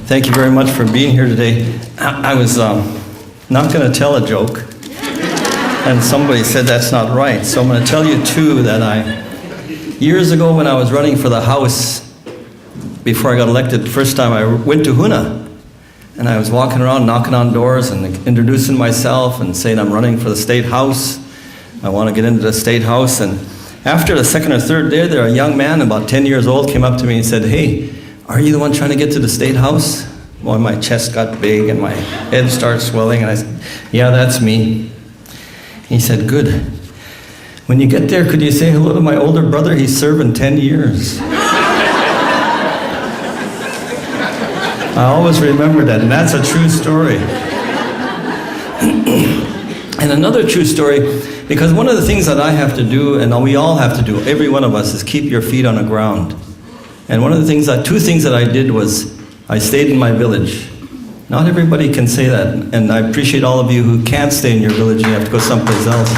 Thank you very much for being here today. I was not going to tell a joke, and somebody said that's not right. So I'm going to tell you two that years ago when I was running for the House, before I got elected the first time, I went to Huna, and I was walking around knocking on doors and introducing myself and saying I'm running for the State House. I want to get into the State House. And after the second or third day there, a young man about 10 years old came up to me and said, "Hey, are you the one trying to get to the State House?" Well, my chest got big and my head started swelling, and I said, "Yeah, that's me." He said, "Good. When you get there, could you say hello to my older brother? He's serving 10 years. I always remember that, and that's a true story. And another true story, because one of the things that I have to do, and we all have to do, every one of us, is keep your feet on the ground. And one of the things, two things that I did was, I stayed in my village. Not everybody can say that, and I appreciate all of you who can't stay in your village and you have to go someplace else.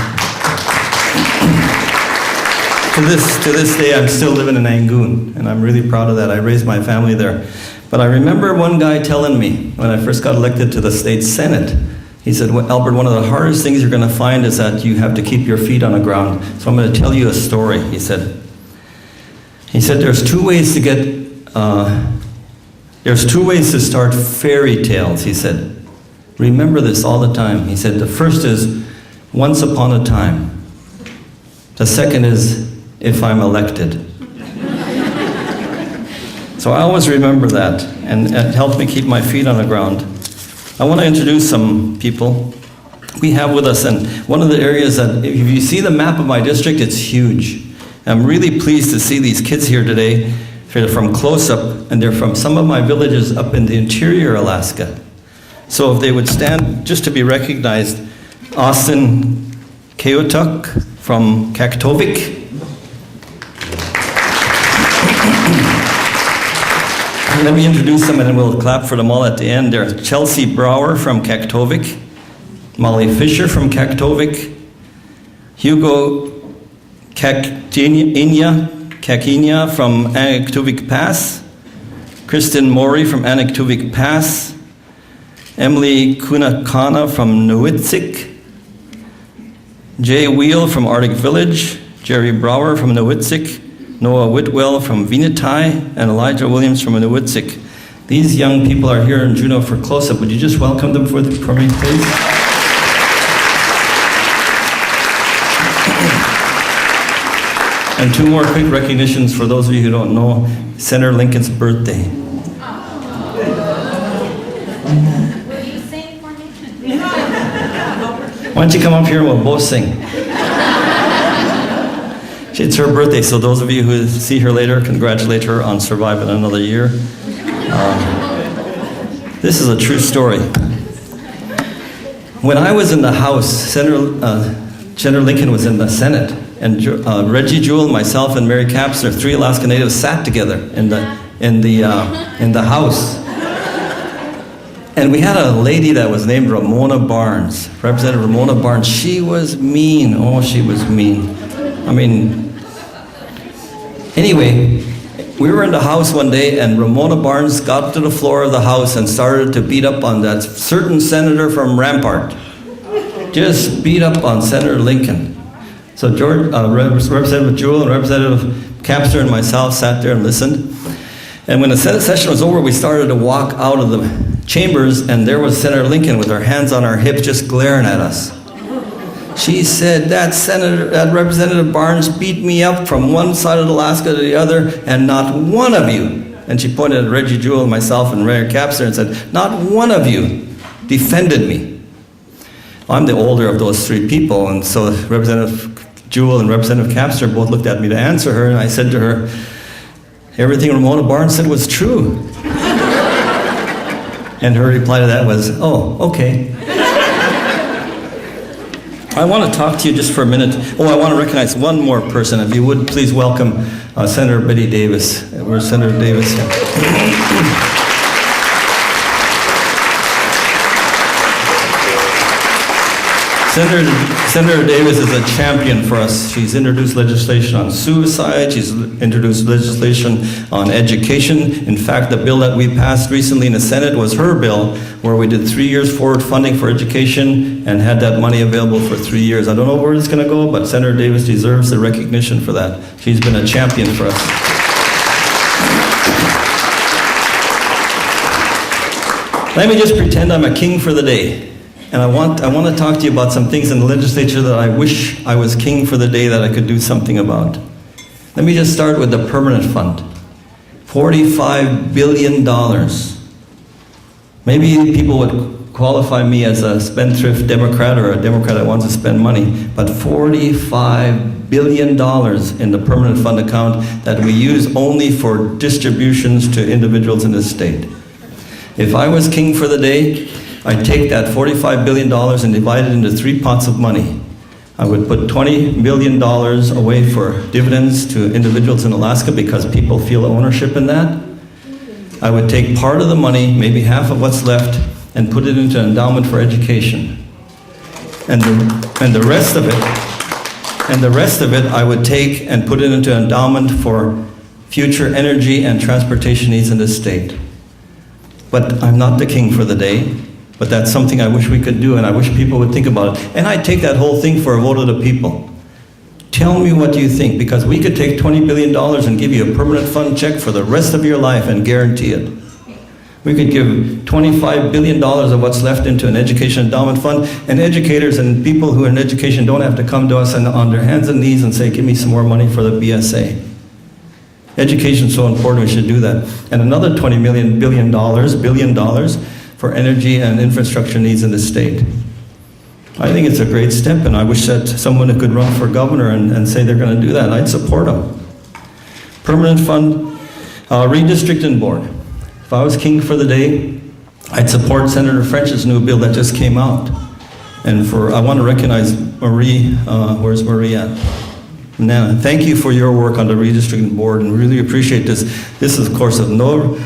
To this day, I'm still living in Angoon, and I'm really proud of that. I raised my family there. But I remember one guy telling me, when I first got elected to the state senate, he said, "Well, Albert, one of the hardest things you're going to find is that you have to keep your feet on the ground. So I'm going to tell you a story," he said. There's two ways to start fairy tales, he said. Remember this all the time. He said, the first is, once upon a time. The second is, if I'm elected. So I always remember that, and it helped me keep my feet on the ground. I want to introduce some people we have with us, and one of the areas that, if you see the map of my district, it's huge. I'm really pleased to see these kids here today. They're from close up, and they're from some of my villages up in the interior Alaska. So if they would stand just to be recognized, Austin Keotuk from Kaktovik. Let me introduce them and then we'll clap for them all at the end. There's Chelsea Brower from Kaktovik, Molly Fisher from Kaktovik, Hugo Kakinya from Anaktuvik Pass, Kristen Mori from Anaktuvik Pass, Emily Kunakana from Nowitzik, Jay Wheel from Arctic Village, Jerry Brower from Nowitzik, Noah Whitwell from Vinatai, and Elijah Williams from Nowitzik. These young people are here in Juneau for close-up. Would you just welcome them for me, please? And two more quick recognitions for those of you who don't know. Senator Lincoln's birthday. Will you sing for me? Why don't you come up here and we'll both sing. It's her birthday, so those of you who see her later, congratulate her on surviving another year. This is a true story. When I was in the House, Senator Lincoln was in the Senate, and Reggie Jewell, myself, and Mary Capster, three Alaska Natives, sat together in the House. And we had a lady that was named Ramona Barnes, Representative Ramona Barnes. She was mean. Oh, she was mean. I mean, anyway, we were in the House one day, and Ramona Barnes got up to the floor of the House and started to beat up on that certain senator from Rampart. Just beat up on Senator Lincoln. So Representative Jewell and Representative Capster and myself sat there and listened. And when the Senate session was over, we started to walk out of the chambers, and there was Senator Lincoln with her hands on her hips just glaring at us. She said, that Representative Barnes beat me up from one side of Alaska to the other, and not one of you, and she pointed at Reggie Jewell, myself, and Ray Capster and said, not one of you defended me. I'm the older of those three people, and so Representative Jewell and Representative Capster both looked at me to answer her, and I said to her, everything Ramona Barnes said was true. And her reply to that was, oh, okay. I want to talk to you just for a minute. Oh, I want to recognize one more person. If you would, please welcome Senator Betty Davis. Where's Senator Davis? Senator Davis is a champion for us. She's introduced legislation on suicide. She's introduced legislation on education. In fact, the bill that we passed recently in the Senate was her bill, where we did 3 years forward funding for education and had that money available for 3 years. I don't know where it's going to go, but Senator Davis deserves the recognition for that. She's been a champion for us. Let me just pretend I'm a king for the day. And I want to talk to you about some things in the legislature that I wish I was king for the day that I could do something about. Let me just start with the permanent fund. $45 billion. Maybe people would qualify me as a spendthrift Democrat or a Democrat that wants to spend money, but $45 billion in the permanent fund account that we use only for distributions to individuals in this state. If I was king for the day, I'd take that $45 billion and divide it into 3 pots of money. I would put $20 million away for dividends to individuals in Alaska because people feel ownership in that. I would take part of the money, maybe half of what's left, and put it into an endowment for education. And the rest of it I would take and put it into an endowment for future energy and transportation needs in this state. But I'm not the king for the day. But that's something I wish we could do, and I wish people would think about it. And I'd take that whole thing for a vote of the people. Tell me what you think, because we could take $20 billion and give you a permanent fund check for the rest of your life and guarantee it. We could give $25 billion of what's left into an education endowment fund, and educators and people who are in education don't have to come to us and on their hands and knees and say, give me some more money for the BSA. Education's so important, we should do that. And another $20 billion for energy and infrastructure needs in the state. I think it's a great step, and I wish that someone could run for governor and say they're going to do that. I'd support them. Permanent fund, redistricting board. If I was king for the day, I'd support Senator French's new bill that just came out. And I want to recognize Marie. Where's Marie at? Nana, thank you for your work on the redistricting board, and really appreciate this. This is, of course, of no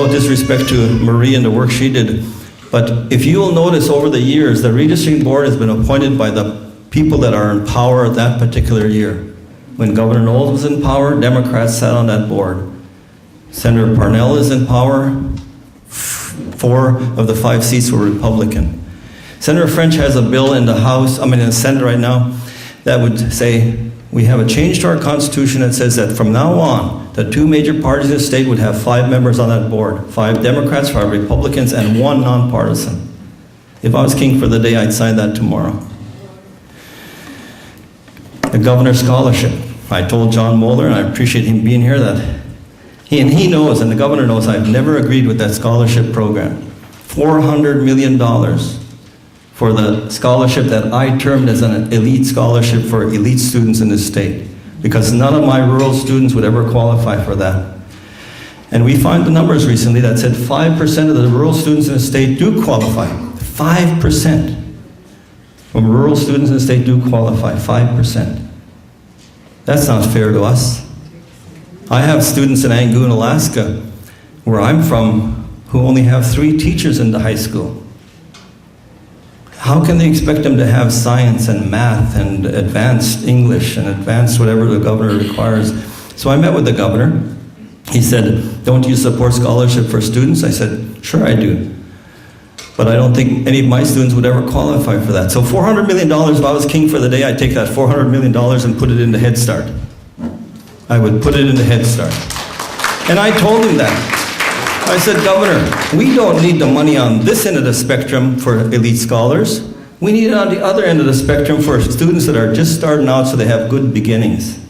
disrespect to Marie and the work she did, but if you will notice over the years, the redistricting board has been appointed by the people that are in power that particular year. When Governor Knowles was in power, Democrats sat on that board. Senator Parnell is in power. 4 of the 5 seats were Republican. Senator French has a bill in the Senate right now, that would say, we have a change to our Constitution that says that from now on, the 2 major parties in the state would have 5 members on that board. 5 Democrats, 5 Republicans, and 1 nonpartisan. If I was king for the day, I'd sign that tomorrow. The governor's scholarship. I told John Moeller, and I appreciate him being here, that he knows, and the governor knows, I've never agreed with that scholarship program. $400 million for the scholarship that I termed as an elite scholarship for elite students in this state, because none of my rural students would ever qualify for that. And we found the numbers recently that said 5% of the rural students in the state do qualify. 5% from rural students in the state do qualify, 5%. That's not fair to us. I have students in Angoon, Alaska, where I'm from, who only have 3 teachers in the high school. How can they expect them to have science and math and advanced English and advanced whatever the governor requires? So I met with the governor. He said, don't you support scholarship for students? I said, sure I do. But I don't think any of my students would ever qualify for that. So $400 million, if I was king for the day, I'd take that $400 million and put it into Head Start. I would put it into Head Start. And I told him that. I said, Governor, we don't need the money on this end of the spectrum for elite scholars. We need it on the other end of the spectrum for students that are just starting out so they have good beginnings.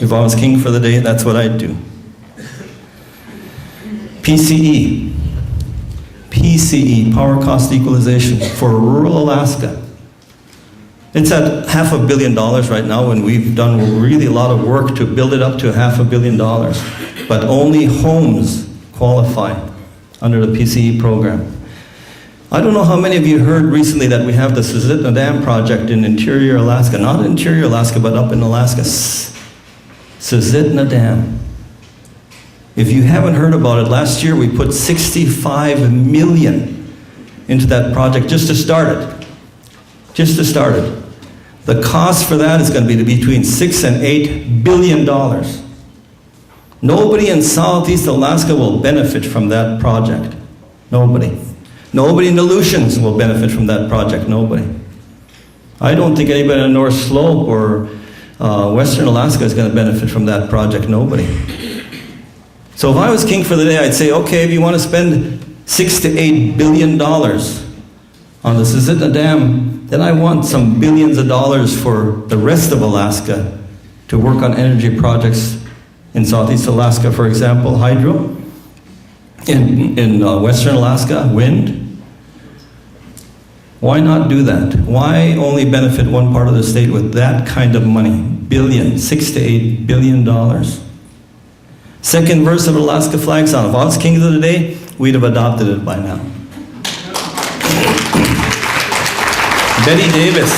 If I was king for the day, that's what I'd do. PCE. PCE, power cost equalization, for rural Alaska. It's at $500 million right now, and we've done really a lot of work to build it up to $500 million. But only homes qualify under the PCE program. I don't know how many of you heard recently that we have the Susitna Dam project in interior Alaska. Not interior Alaska, but up in Alaska. Susitna Dam. If you haven't heard about it, last year we put $65 million into that project just to start it. just to start it. The cost for that is going to be between $6 and $8 billion. Nobody in Southeast Alaska will benefit from that project. Nobody. Nobody in the Aleutians will benefit from that project. Nobody. I don't think anybody in North Slope or Western Alaska is going to benefit from that project. Nobody. So if I was king for the day, I'd say, okay, if you want to spend $6 to $8 billion on the Susitna Dam, then I want some billions of dollars for the rest of Alaska to work on energy projects in Southeast Alaska, for example, hydro. In Western Alaska, wind. Why not do that? Why only benefit one part of the state with that kind of money? $6 to $8 billion. Second verse of Alaska flag song. If I was king of the day, we'd have adopted it by now. Betty Davis,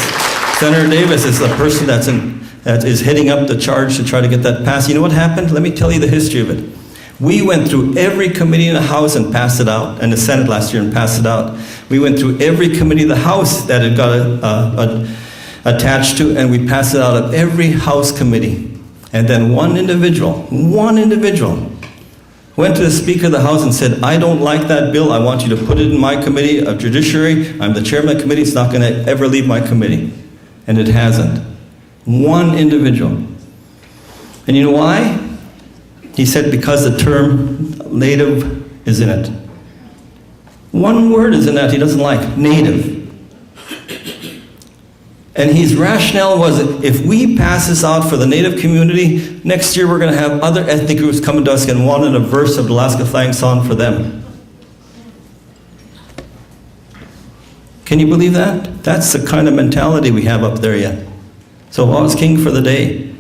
Senator Davis is the person that is heading up the charge to try to get that passed. You know what happened? Let me tell you the history of it. We went through every committee in the House and passed it out, and the Senate last year and passed it out. We went through every committee of the House that it got attached to, and we passed it out of every House committee. And then one individual went to the Speaker of the House and said, I don't like that bill. I want you to put it in my committee of Judiciary. I'm the chairman of the committee. It's not going to ever leave my committee. And it hasn't. One individual. And you know why? He said because the term native is in it. One word is in that he doesn't like, native. And his rationale was that if we pass this out for the native community, next year we're going to have other ethnic groups coming to us and wanting a verse of the Alaska flag song for them. Can you believe that? That's the kind of mentality we have up there yet. So if I was king for the day,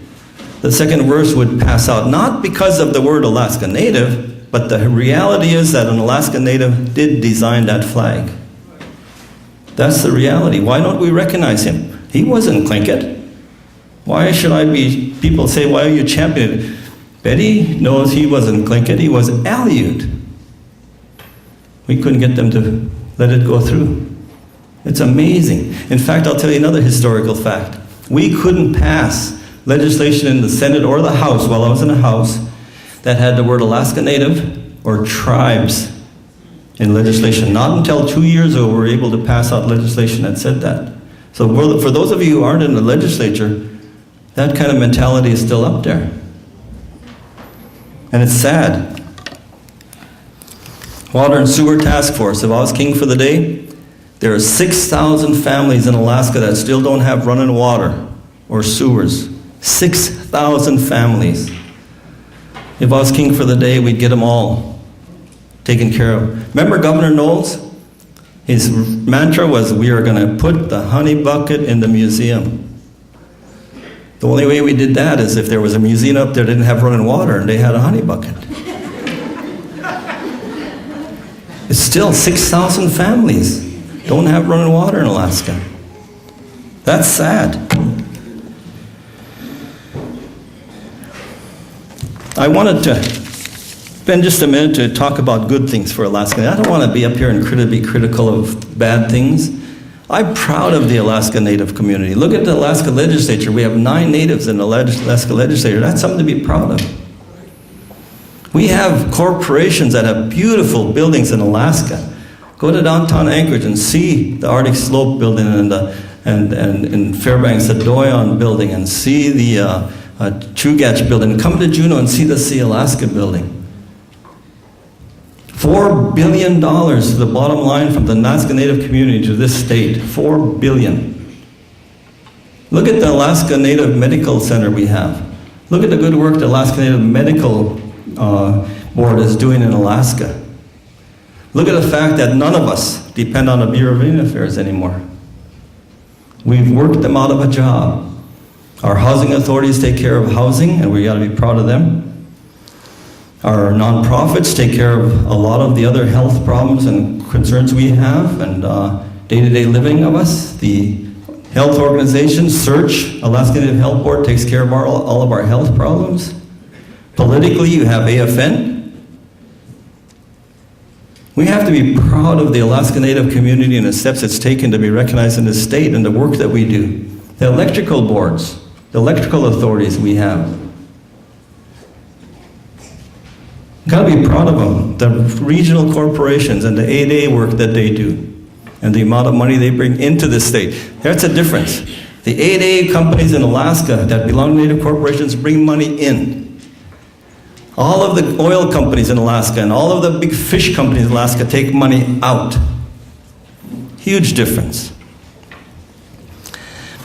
the second verse would pass out, not because of the word Alaska Native, but the reality is that an Alaska Native did design that flag. That's the reality. Why don't we recognize him? He wasn't Tlingit. Why should people say, why are you championing it? Betty knows he wasn't Tlingit, he was Aleut. We couldn't get them to let it go through. It's amazing. In fact, I'll tell you another historical fact. We couldn't pass legislation in the Senate or the House, while I was in the House, that had the word Alaska Native or tribes in legislation. Not until 2 years ago were we able to pass out legislation that said that. So for those of you who aren't in the legislature, that kind of mentality is still up there. And it's sad. Water and Sewer Task Force. If I was king for the day, there are 6,000 families in Alaska that still don't have running water or sewers. 6,000 families. If I was king for the day, we'd get them all taken care of. Remember Governor Knowles? His mantra was, we are going to put the honey bucket in the museum. The only way we did that is if there was a museum up there that didn't have running water and they had a honey bucket. It's still 6,000 families don't have running water in Alaska. That's sad. I wanted to spend just a minute to talk about good things for Alaska. I don't want to be up here and be critical of bad things. I'm proud of the Alaska Native community. Look at the Alaska legislature. We have 9 natives in the Alaska legislature. That's something to be proud of. We have corporations that have beautiful buildings in Alaska. Go to downtown Anchorage and see the Arctic Slope building and in Fairbanks, the Doyon building, and see the Chugach building. Come to Juneau and see the Sea Alaska building. $4 billion to the bottom line from the Alaska Native community to this state. $4 billion. Look at the Alaska Native Medical Center we have. Look at the good work the Alaska Native Medical Board is doing in Alaska. Look at the fact that none of us depend on the Bureau of Indian Affairs anymore. We've worked them out of a job. Our housing authorities take care of housing, and we got to be proud of them. Our nonprofits take care of a lot of the other health problems and concerns we have and day-to-day living of us. The health organization, SEARCH, Alaska Native Health Board, takes care of all of our health problems. Politically, you have AFN. We have to be proud of the Alaska Native community and the steps it's taken to be recognized in the state and the work that we do. The electrical boards, the electrical authorities we have. Got to be proud of them. The regional corporations and the 8A work that they do and the amount of money they bring into the state. That's a difference. The 8A companies in Alaska that belong to Native corporations bring money in. All of the oil companies in Alaska and all of the big fish companies in Alaska take money out. Huge difference.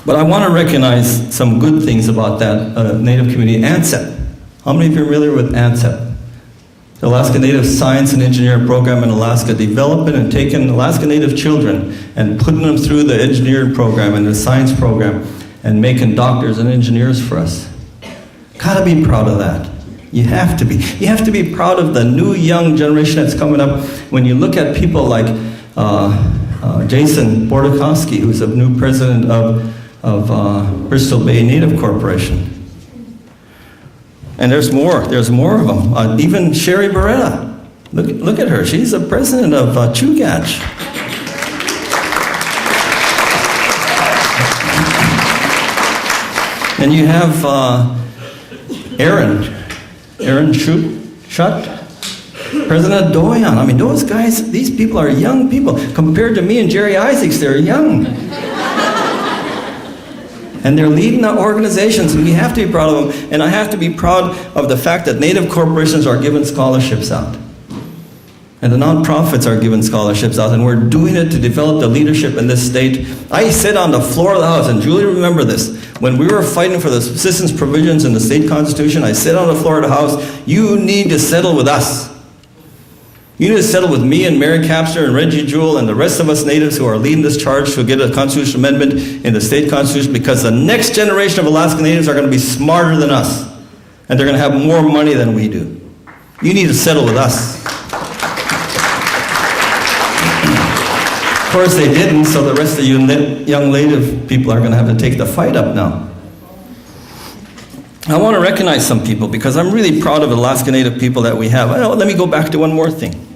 But I want to recognize some good things about that Native community. ANSEP. How many of you are familiar with ANSEP? The Alaska Native Science and Engineering Program in Alaska, developing and taking Alaska Native children and putting them through the engineering program and the science program and making doctors and engineers for us. Gotta be proud of that. You have to be. You have to be proud of the new young generation that's coming up. When you look at people like Jason Bordakowski, who's the new president of Bristol Bay Native Corporation. And there's more of them. Even Sherry Beretta. Look at her. She's the president of Chugach. And you have Aaron Schutt, President of Doyon. I mean, those guys, these people are young people. Compared to me and Jerry Isaacs, they're young. And they're leading the organizations, and we have to be proud of them. And I have to be proud of the fact that Native corporations are giving scholarships out. And the nonprofits are giving scholarships out, and we're doing it to develop the leadership in this state. I sit on the floor of the House, and Julie, remember this. When we were fighting for the subsistence provisions in the state constitution, I sit on the floor of the House. You need to settle with us. You need to settle with me and Mary Capster and Reggie Jewell and the rest of us Natives who are leading this charge to get a constitutional amendment in the state constitution, because the next generation of Alaska Natives are going to be smarter than us, and they're going to have more money than we do. You need to settle with us. Of course they didn't, so the rest of you young Native people are going to have to take the fight up now. I want to recognize some people because I'm really proud of the Alaska Native people that we have. Let me go back to one more thing.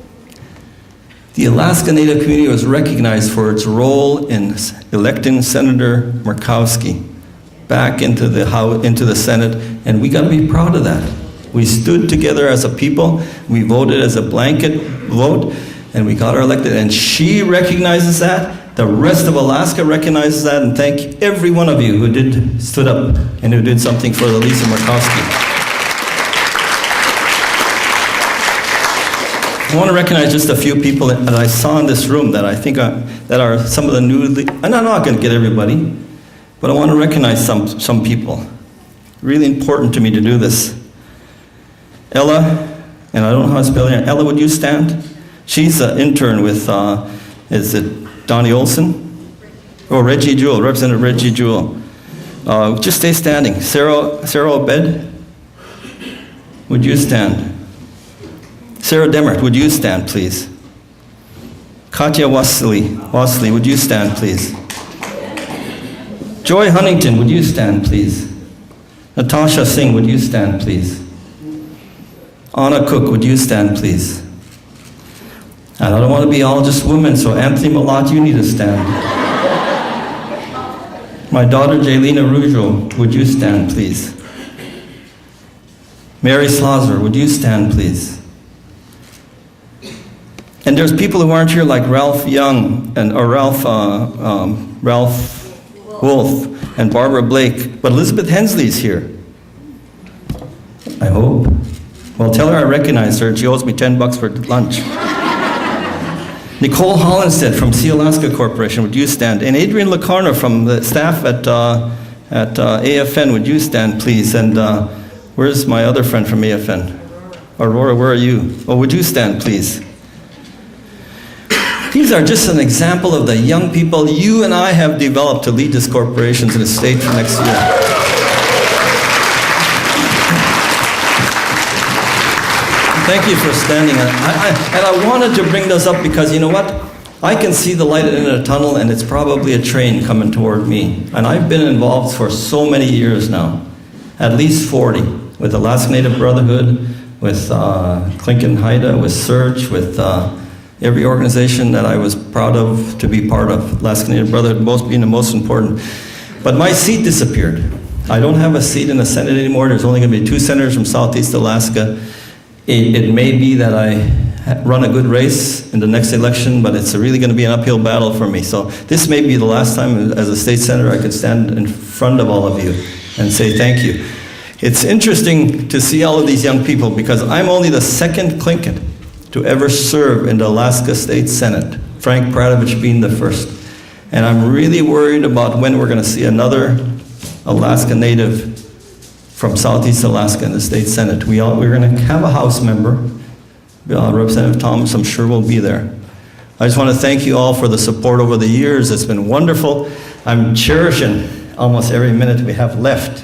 The Alaska Native community was recognized for its role in electing Senator Murkowski back into the Senate, and we got to be proud of that. We stood together as a people, we voted as a blanket vote, and we got her elected, and she recognizes that. The rest of Alaska recognizes that, and thank every one of you who stood up and who did something for Lisa Murkowski. I want to recognize just a few people that I saw in this room that I think that are some of the new, and I'm not going to get everybody, but I want to recognize some people. Really important to me to do this. Ella, and I don't know how to spell her. Ella, would you stand? She's an intern with, is it Donnie Olson? Oh, Reggie Jewell, Representative Reggie Jewell. Just stay standing. Sarah Obed, would you stand? Sarah Demert, would you stand, please? Katya Wasley, would you stand, please? Joy Huntington, would you stand, please? Natasha Singh, would you stand, please? Anna Cook, would you stand, please? And I don't want to be all just women, so Anthony Malat, you need to stand. My daughter, Jaylina Rougeau, would you stand, please? Mary Slauser, would you stand, please? And there's people who aren't here like Ralph Young or Ralph Wolf and Barbara Blake, but Elizabeth Hensley's here. I hope. Well, tell her I recognize her. She owes me $10 for lunch. Nicole Hollinstead from Sea Alaska Corporation, would you stand? And Adrian Lacarna from the staff at AFN, would you stand, please? And where's my other friend from AFN? Aurora, where are you? Oh, would you stand, please? These are just an example of the young people you and I have developed to lead these corporations in the state for next year. Thank you for standing. And I wanted to bring this up because you know what? I can see the light in a tunnel, and it's probably a train coming toward me. And I've been involved for so many years now, at least 40, with the Alaska Native Brotherhood, with Clinton Haida, with Search, with every organization that I was proud of to be part of, Alaska Native Brotherhood being the most important. But my seat disappeared. I don't have a seat in the Senate anymore. There's only going to be 2 senators from Southeast Alaska. It may be that I run a good race in the next election, but it's really going to be an uphill battle for me. So this may be the last time as a state senator I could stand in front of all of you and say thank you. It's interesting to see all of these young people because I'm only the second Tlingit to ever serve in the Alaska State Senate, Frank Pradovich being the first. And I'm really worried about when we're going to see another Alaska Native from Southeast Alaska in the State Senate. We're going to have a House member. Representative Thomas, I'm sure, will be there. I just want to thank you all for the support over the years. It's been wonderful. I'm cherishing almost every minute we have left.